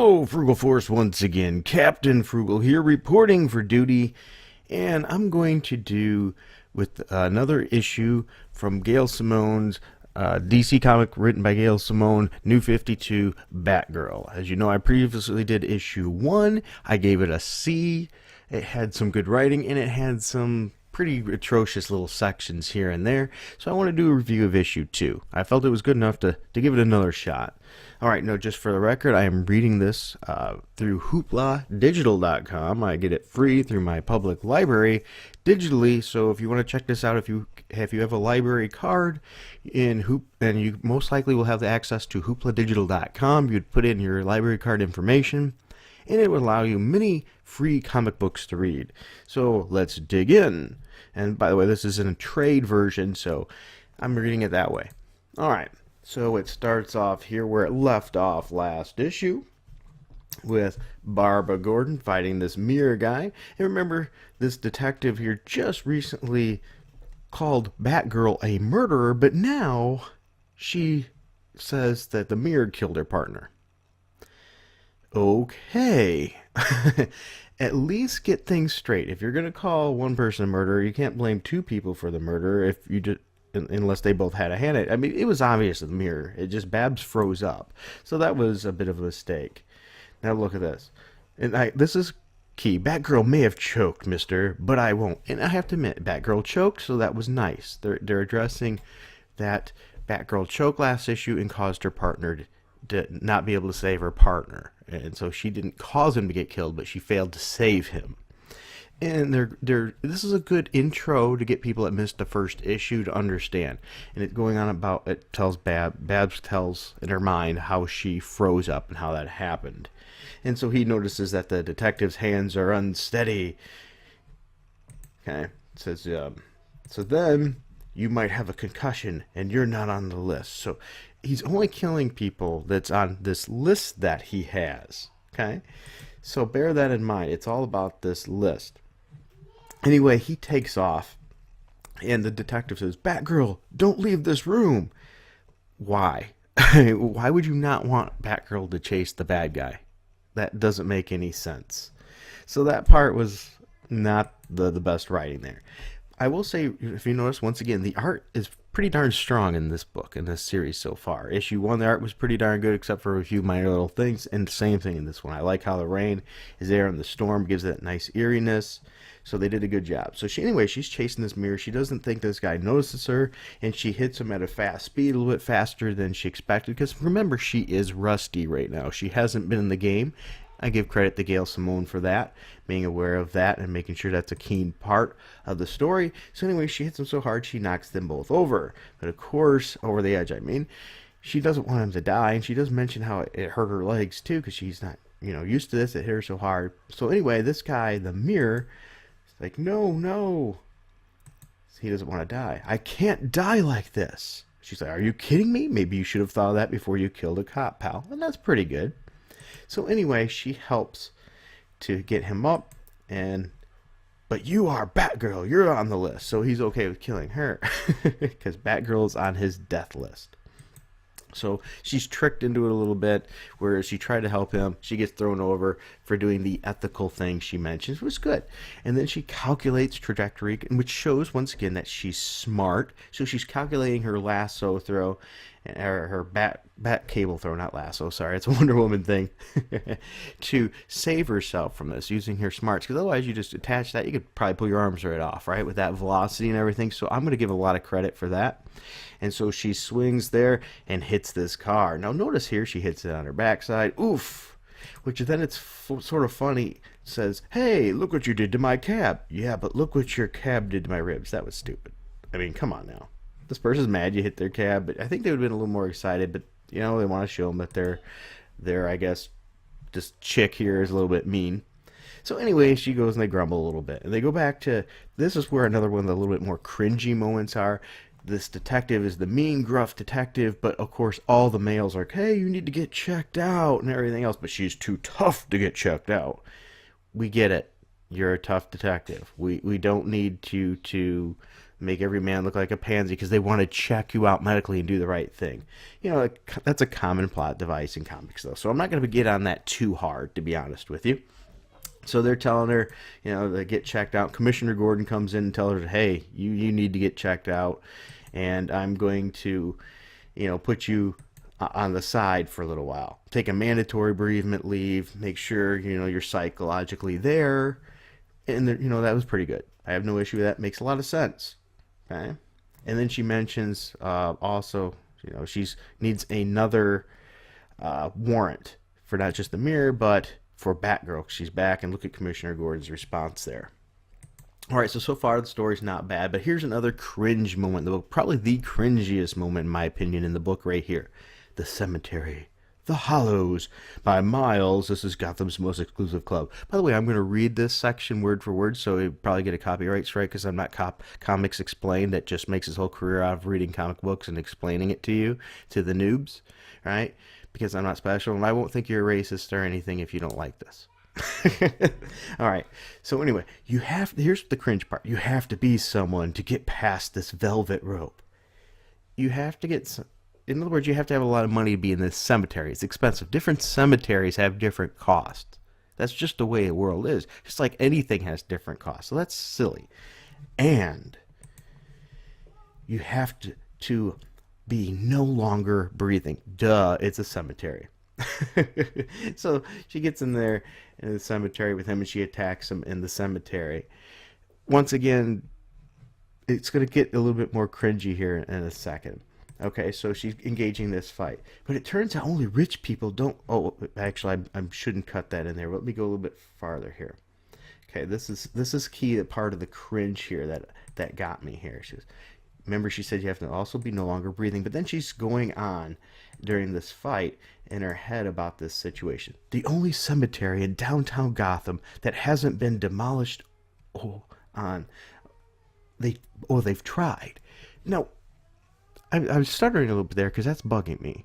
Hello, Frugal Force once again. Captain Frugal here, reporting for duty, and I'm going to do with another issue from Gail Simone's DC comic written by Gail Simone, New 52, Batgirl. As you know, I previously did issue 1. I gave it a C. It had some good writing, and it had some pretty atrocious little sections here and there, so I want to do a review of issue 2. I felt it was good enough to give it another shot. Alright, no, just for the record, I am reading this through hoopladigital.com. I get it free through my public library digitally, so if you want to check this out, if you have a library card in Hoop, then you most likely will have the access to hoopladigital.com. You'd put in your library card information, and it would allow you many free comic books to read. So let's dig in. And by the way, this is in a trade version, so I'm reading it that way. Alright, so it starts off here where it left off last issue, with Barbara Gordon fighting this mirror guy. And remember, this detective here just recently called Batgirl a murderer, but now she says that the mirror killed her partner. Okay. At least get things straight. If you're going to call one person a murderer, you can't blame two people for the murder if you just, unless they both had a hand in it. I mean, it was obvious in the mirror. It just, Babs froze up. So that was a bit of a mistake. Now look at this. And this is key. Batgirl may have choked, mister, but I won't. And I have to admit, Batgirl choked, so that was nice. They're addressing that Batgirl choked last issue and caused her partner to not be able to save her partner. And so she didn't cause him to get killed, but she failed to save him. And this is a good intro to get people that missed the first issue to understand. And it going on about, it tells Babs tells in her mind how she froze up and how that happened. And so he notices that the detective's hands are unsteady. Okay, it says, so then you might have a concussion and you're not on the list. So he's only killing people that's on this list that he has. Okay, so bear that in mind. It's all about this list. Anyway, he takes off, and the detective says, Batgirl, don't leave this room. Why? Why would you not want Batgirl to chase the bad guy? That doesn't make any sense. So that part was not the best writing there. I will say, if you notice, once again, the art is pretty darn strong in this book, in this series so far. Issue 1, the art was pretty darn good, except for a few minor little things, and the same thing in this one. I like how the rain is there and the storm gives it nice eeriness, so they did a good job. So she's chasing this mirror. She doesn't think this guy notices her, and she hits him at a fast speed, a little bit faster than she expected, because remember, she is rusty right now. She hasn't been in the game. I give credit to Gail Simone for that, being aware of that and making sure that's a keen part of the story. So anyway, she hits him so hard she knocks them both over. But of course, over the edge, I mean, she doesn't want him to die, and she does mention how it hurt her legs too, because she's not, used to this. It hit her so hard. So anyway, this guy, the mirror, is like, no. He doesn't want to die. I can't die like this. She's like, are you kidding me? Maybe you should have thought of that before you killed a cop, pal. And that's pretty good. So anyway, she helps to get him up, but you are Batgirl, you're on the list. So he's okay with killing her, because Batgirl's on his death list. So she's tricked into it a little bit, where she tried to help him. She gets thrown over for doing the ethical thing she mentions, which was good. And then she calculates trajectory, which shows, once again, that she's smart. So she's calculating her lasso throw, or her bat cable throw, not lasso, sorry, it's a Wonder Woman thing, to save herself from this, using her smarts. Because otherwise, you just attach that, you could probably pull your arms right off, right, with that velocity and everything. So I'm going to give a lot of credit for that. And so she swings there and hits this car. Now notice here she hits it on her backside. Oof! Which then it's sort of funny. It says, hey, look what you did to my cab. Yeah, but look what your cab did to my ribs. That was stupid. I mean, come on now. This person's mad you hit their cab, but I think they would have been a little more excited. But, they want to show them that they're, I guess, this chick here is a little bit mean. So anyway, she goes and they grumble a little bit. And they go back to, this is where another one of the little bit more cringy moments are. This detective is the mean, gruff detective, but of course all the males are like, hey, you need to get checked out and everything else, but she's too tough to get checked out. We get it. You're a tough detective. We don't need to make every man look like a pansy because they want to check you out medically and do the right thing. That's a common plot device in comics, though. So I'm not going to get on that too hard, to be honest with you. So they're telling her, to get checked out. Commissioner Gordon comes in and tells her, hey, you need to get checked out, and I'm going to, put you on the side for a little while. Take a mandatory bereavement leave. Make sure, you're psychologically there. And, that was pretty good. I have no issue with that. Makes a lot of sense. Okay. And then she mentions also, she needs another warrant for not just the mirror, but for Batgirl. She's back, and look at Commissioner Gordon's response there. All right, so far the story's not bad, but here's another cringe moment in the book. Probably the cringiest moment, in my opinion, in the book right here. The Cemetery. The Hollows by Miles. This is Gotham's most exclusive club. By the way, I'm going to read this section word for word, so you probably get a copyright strike because I'm not Comics Explained that just makes his whole career out of reading comic books and explaining it to you, to the noobs, right? Because I'm not special, and I won't think you're a racist or anything if you don't like this. All right. So anyway, here's the cringe part. You have to be someone to get past this velvet rope. You have to get in other words, you have to have a lot of money to be in this cemetery. It's expensive. Different cemeteries have different costs. That's just the way the world is. Just like anything has different costs. So that's silly. And you have to be no longer breathing. Duh, it's a cemetery. So she gets in there in the cemetery with him, and she attacks him in the cemetery. Once again, it's going to get a little bit more cringy here in a second. Okay, so she's engaging this fight. But it turns out only rich people don't... Oh, actually, I shouldn't cut that in there. Let me go a little bit farther here. Okay, this is key part of the cringe here that got me here. Remember, she said you have to also be no longer breathing. But then she's going on during this fight in her head about this situation. The only cemetery in downtown Gotham that hasn't been demolished. They've tried. Now, I'm stuttering a little bit there because that's bugging me.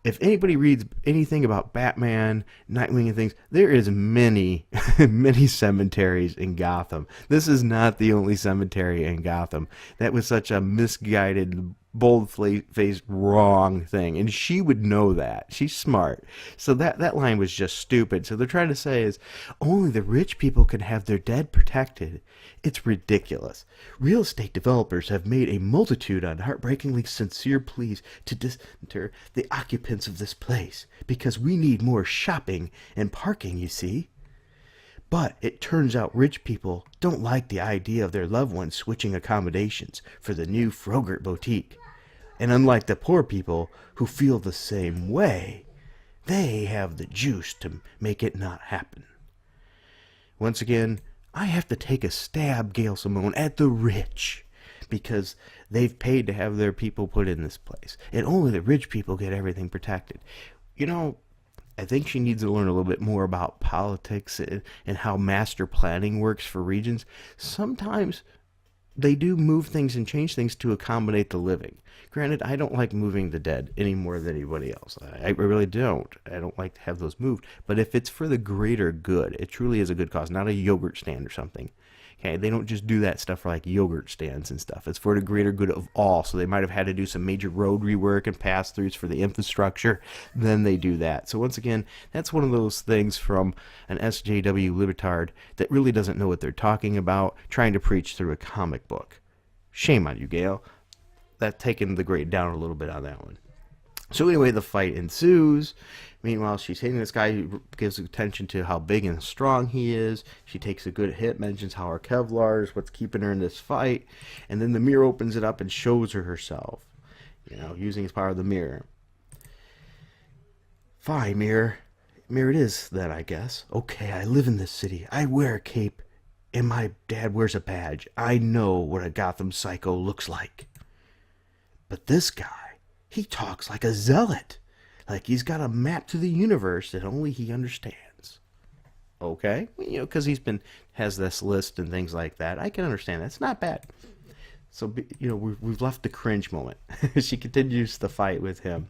If anybody reads anything about Batman, Nightwing, and things, there is many, many cemeteries in Gotham. This is not the only cemetery in Gotham. That was such a misguided, bold-faced, wrong thing. And she would know that. She's smart. So that line was just stupid. So they're trying to say is, only the rich people can have their dead protected. It's ridiculous. Real estate developers have made a multitude on heartbreakingly sincere pleas to disinter the occupants of this place, because we need more shopping and parking, you see. But it turns out rich people don't like the idea of their loved ones switching accommodations for the new Frogurt boutique. And unlike the poor people who feel the same way, they have the juice to make it not happen. Once again, I have to take a stab, Gail Simone, at the rich, because they've paid to have their people put in this place, and only the rich people get everything protected. I think she needs to learn a little bit more about politics and how master planning works for regions. Sometimes they do move things and change things to accommodate the living. Granted, I don't like moving the dead any more than anybody else. I really don't. I don't like to have those moved. But if it's for the greater good, it truly is a good cause, not a yogurt stand or something. Okay, they don't just do that stuff for like yogurt stands and stuff. It's for the greater good of all. So they might have had to do some major road rework and pass-throughs for the infrastructure. Then they do that. So once again, that's one of those things from an SJW libtard that really doesn't know what they're talking about, trying to preach through a comic book. Shame on you, Gail. That's taking the grade down a little bit on that one. So anyway, the fight ensues. Meanwhile, she's hitting this guy who gives attention to how big and strong he is. She takes a good hit, mentions how her Kevlar is what's keeping her in this fight. And then the mirror opens it up and shows her herself, using his power of the mirror. Fine, mirror. Mirror it is, then, I guess. Okay, I live in this city. I wear a cape, and my dad wears a badge. I know what a Gotham psycho looks like. But this guy, he talks like a zealot. Like he's got a map to the universe that only he understands. Okay? Because has this list and things like that. I can understand that. It's not bad. So, we've left the cringe moment. She continues the fight with him.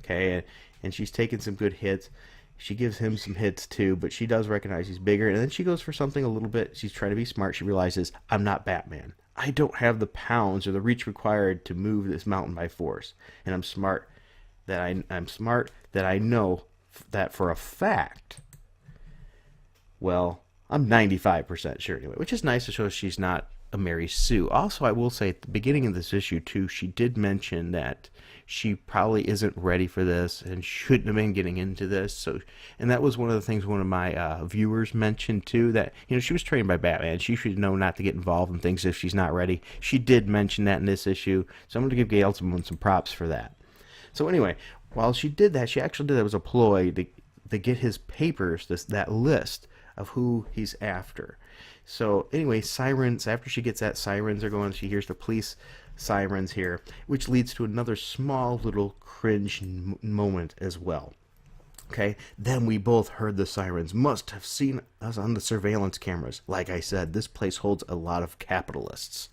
Okay? And she's taking some good hits. She gives him some hits too, but she does recognize he's bigger. And then she goes for something a little bit. She's trying to be smart. She realizes, I'm not Batman. I don't have the pounds or the reach required to move this mountain by force. And I'm smart that I know that for a fact. Well, I'm 95% sure anyway, which is nice to show she's not a Mary Sue. Also, I will say at the beginning of this issue too, she did mention that she probably isn't ready for this and shouldn't have been getting into this. So, and that was one of the things one of my viewers mentioned too, that she was trained by Batman. She should know not to get involved in things if she's not ready. She did mention that in this issue, so I'm going to give Gail some props for that. So anyway, while she did that, she actually did that as a ploy to get his papers, that list of who he's after. So anyway, sirens, after she gets that, sirens are going, she hears the police sirens here, which leads to another small little cringe moment as well. Okay, then we both heard the sirens, must have seen us on the surveillance cameras. Like I said, this place holds a lot of capitalists.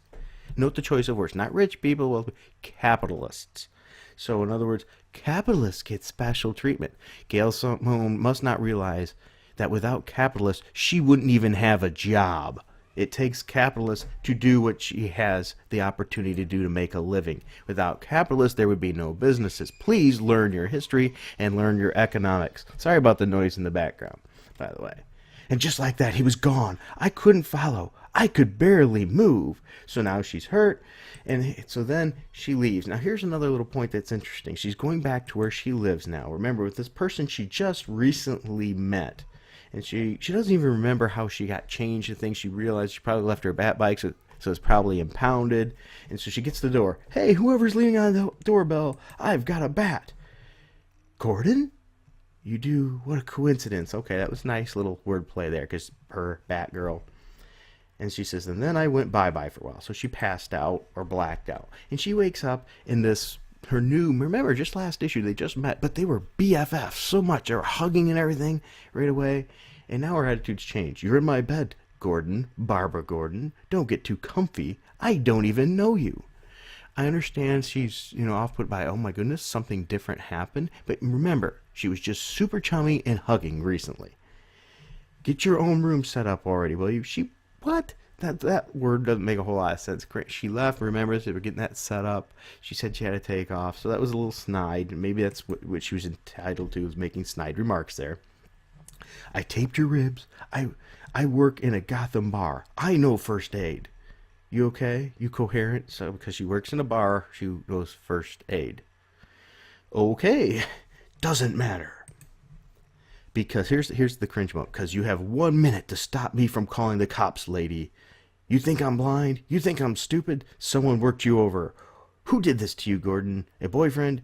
Note the choice of words, not rich people, well, capitalists. So in other words, capitalists get special treatment. Gail Simone must not realize that without capitalists, she wouldn't even have a job. It takes capitalists to do what she has the opportunity to do to make a living. Without capitalists, there would be no businesses. Please learn your history and learn your economics. Sorry about the noise in the background, by the way. And just like that, he was gone. I couldn't follow. I could barely move. So now she's hurt, and so then she leaves. Now here's another little point that's interesting. She's going back to where she lives now. Remember, with this person she just recently met. And she doesn't even remember how she got changed and things. She realized she probably left her bat bike, so it's probably impounded. And so she gets to the door. Hey, whoever's leaning on the doorbell, I've got a bat. Gordon? You do? What a coincidence. Okay, that was nice little wordplay there, because her Batgirl. And she says, and then I went bye-bye for a while. So she passed out or blacked out. And she wakes up in this, remember, just last issue, they just met, but they were BFFs so much. They were hugging and everything right away. And now her attitude's changed. You're in my bed, Gordon, Barbara Gordon. Don't get too comfy. I don't even know you. I understand she's, off put by, oh my goodness, something different happened. But remember, she was just super chummy and hugging recently. Get your own room set up already, will you? What? That word doesn't make a whole lot of sense. She left, remember, they were getting that set up. She said she had to take off, so that was a little snide. Maybe that's what she was entitled to, was making snide remarks there. I taped your ribs. I work in a Gotham bar. I know first aid. You okay? You coherent? So because she works in a bar, she knows first aid. Okay. Doesn't matter. Because here's the cringe moment. Because you have 1 minute to stop me from calling the cops, lady. You think I'm blind? You think I'm stupid? Someone worked you over. Who did this to you, Gordon? A boyfriend?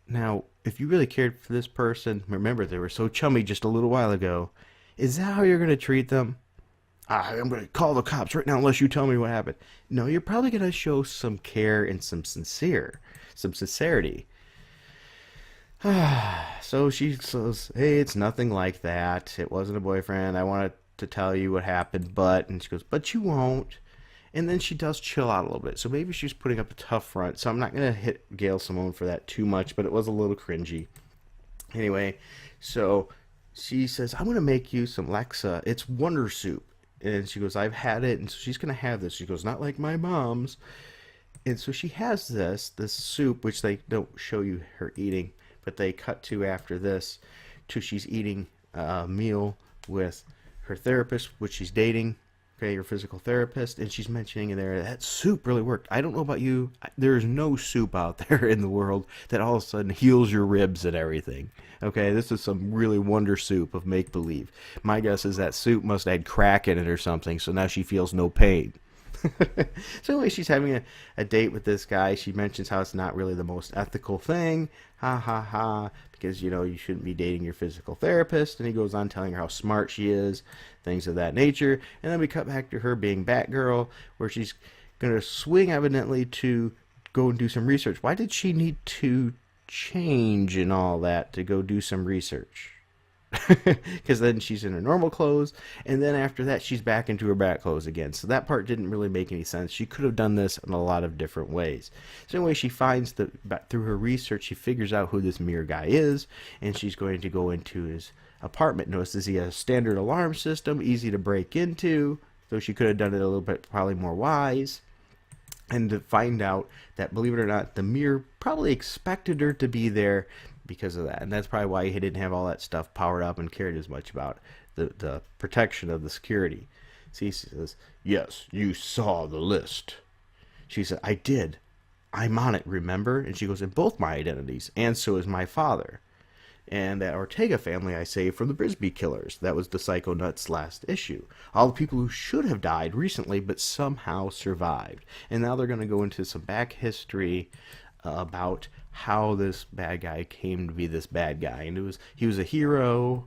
Now, if you really cared for this person, remember they were so chummy just a little while ago. Is that how you're going to treat them? I'm going to call the cops right now unless you tell me what happened. No, you're probably going to show some care and some sincerity. So she says, hey, it's nothing like that. It wasn't a boyfriend. I wanted to tell you what happened, and she goes, but you won't. And then she does chill out a little bit. So maybe she's putting up a tough front. So I'm not going to hit Gail Simone for that too much, but it was a little cringy. Anyway, so she says, I'm going to make you some Lexa. It's Wonder Soup. And she goes, I've had it. And so she's going to have this. She goes, not like my mom's. And so she has this soup, which they don't show you her eating, but they cut to after this, to she's eating a meal with her therapist, which she's dating, okay, her physical therapist, and she's mentioning in there, that soup really worked. I don't know about you, there's no soup out there in the world that all of a sudden heals your ribs and everything. Okay, this is some really wonder soup of make-believe. My guess is that soup must have had crack in it or something, so now she feels no pain. So anyway, she's having a date with this guy. She mentions how it's not really the most ethical thing. Ha ha ha. Because, you shouldn't be dating your physical therapist. And he goes on telling her how smart she is. Things of that nature. And then we cut back to her being Batgirl, where she's going to swing evidently to go and do some research. Why did she need to change and all that to go do some research? Because then she's in her normal clothes, and then after that she's back into her bat clothes again. So that part didn't really make any sense. She could have done this in a lot of different ways. So anyway, she finds through her research, she figures out who this mirror guy is, and she's going to go into his apartment. Notice, does he have a standard alarm system, easy to break into? though she could have done it a little bit probably more wise. And to find out that, believe it or not, the mirror probably expected her to be there because of that. And that's probably why he didn't have all that stuff powered up and cared as much about the protection of the security. See, he says, yes, you saw the list. She said, I did. I'm on it, remember? And she goes, in both my identities, and so is my father. And that Ortega family I saved from the Brisby killers. That was the Psycho Nuts last issue. All the people who should have died recently but somehow survived. And now they're going to go into some back history about how this bad guy came to be this bad guy. And he was a hero.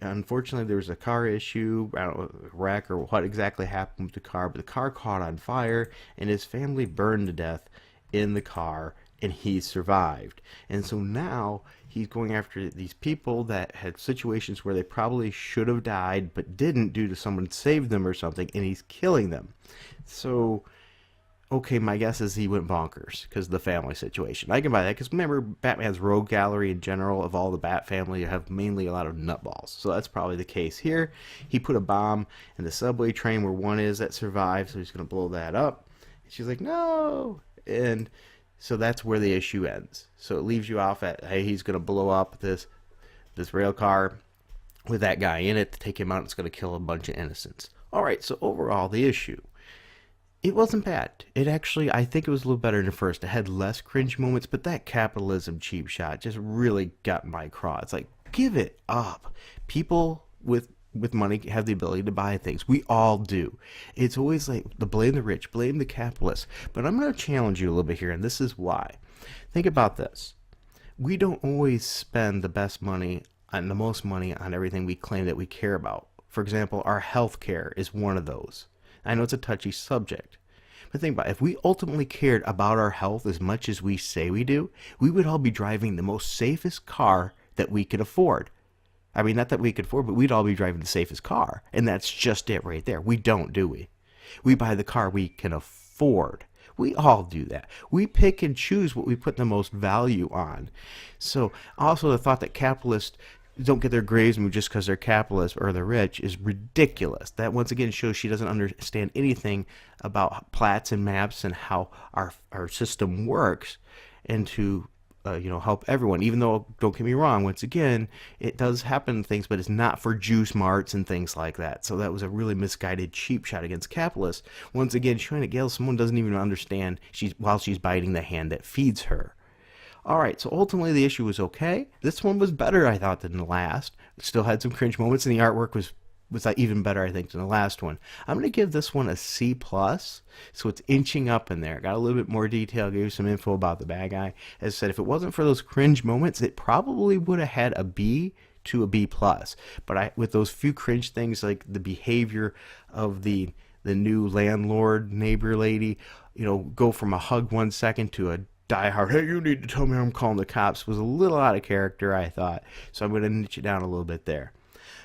Unfortunately, there was a car issue, I don't know, a wreck or what exactly happened with the car, but the car caught on fire and his family burned to death in the car, and he survived. And so now he's going after these people that had situations where they probably should have died but didn't due to someone saved them or something, and he's killing them. So, okay, my guess is he went bonkers because of the family situation. I can buy that because remember, Batman's rogue gallery in general of all the Bat family have mainly a lot of nutballs. So that's probably the case here. He put a bomb in the subway train where one is that survived, so he's going to blow that up. And she's like, no! And so that's where the issue ends. So it leaves you off at, hey, he's going to blow up this rail car with that guy in it to take him out. It's going to kill a bunch of innocents. All right, so overall, the issue. It wasn't bad. It actually, I think it was a little better than the first. It had less cringe moments, but that capitalism cheap shot just really got my craw. It's like, give it up. People with money have the ability to buy things. We all do. It's always like the blame the rich, blame the capitalists. But I'm going to challenge you a little bit here, and this is why. Think about this. We don't always spend the best money and the most money on everything we claim that we care about. For example, our health care is one of those. I know it's a touchy subject, but think about it. If we ultimately cared about our health as much as we say we do, we would all be driving the most safest car that we could afford. I mean, not that we could afford, but we'd all be driving the safest car. And that's just it right there. We don't, do we? We buy the car we can afford. We all do that. We pick and choose what we put the most value on. So also the thought that capitalists don't get their graves moved just because they're capitalists or they're rich is ridiculous. That once again shows she doesn't understand anything about plats and maps and how our system works, and to help everyone. Even though, don't get me wrong, once again, it does happen things, but it's not for juice marts and things like that. So that was a really misguided cheap shot against capitalists. Once again, showing that Gail Simone doesn't even understand while she's biting the hand that feeds her. Alright, so ultimately the issue was okay. This one was better, I thought, than the last. It still had some cringe moments, and the artwork was even better, I think, than the last one. I'm going to give this one a C+, so it's inching up in there. Got a little bit more detail, gave you some info about the bad guy. As I said, if it wasn't for those cringe moments, it probably would have had a B to a B+. But with those few cringe things, like the behavior of the new landlord neighbor lady, go from a hug 1 second to a die hard, hey, you need to tell me I'm calling the cops, was a little out of character, I thought. So I'm going to niche it down a little bit there.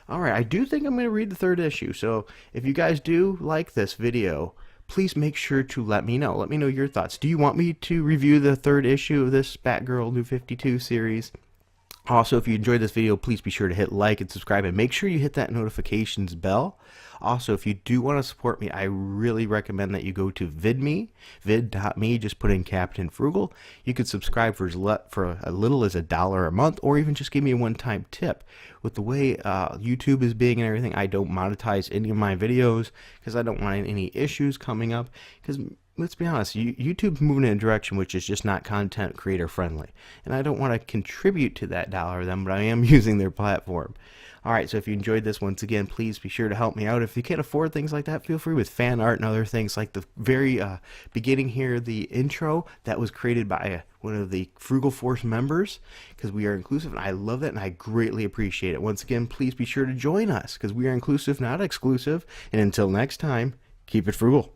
Alright, I do think I'm going to read the third issue, so if you guys do like this video, please make sure to let me know. Let me know your thoughts. Do you want me to review the third issue of this Batgirl New 52 series? Also, if you enjoyed this video, please be sure to hit like and subscribe, and make sure you hit that notifications bell. Also, if you do want to support me, I really recommend that you go to vid.me, just put in Captain Frugal. You could subscribe for as little as $1 a month, or even just give me a one-time tip. With the way YouTube is being and everything, I don't monetize any of my videos because I don't want any issues coming up. Because let's be honest, YouTube's moving in a direction which is just not content creator friendly. And I don't want to contribute to that dollar of them, but I am using their platform. Alright, so if you enjoyed this, once again, please be sure to help me out. If you can't afford things like that, feel free with fan art and other things, like the very beginning here, the intro that was created by one of the Frugal Force members, because we are inclusive, and I love that, and I greatly appreciate it. Once again, please be sure to join us, because we are inclusive, not exclusive. And until next time, keep it frugal.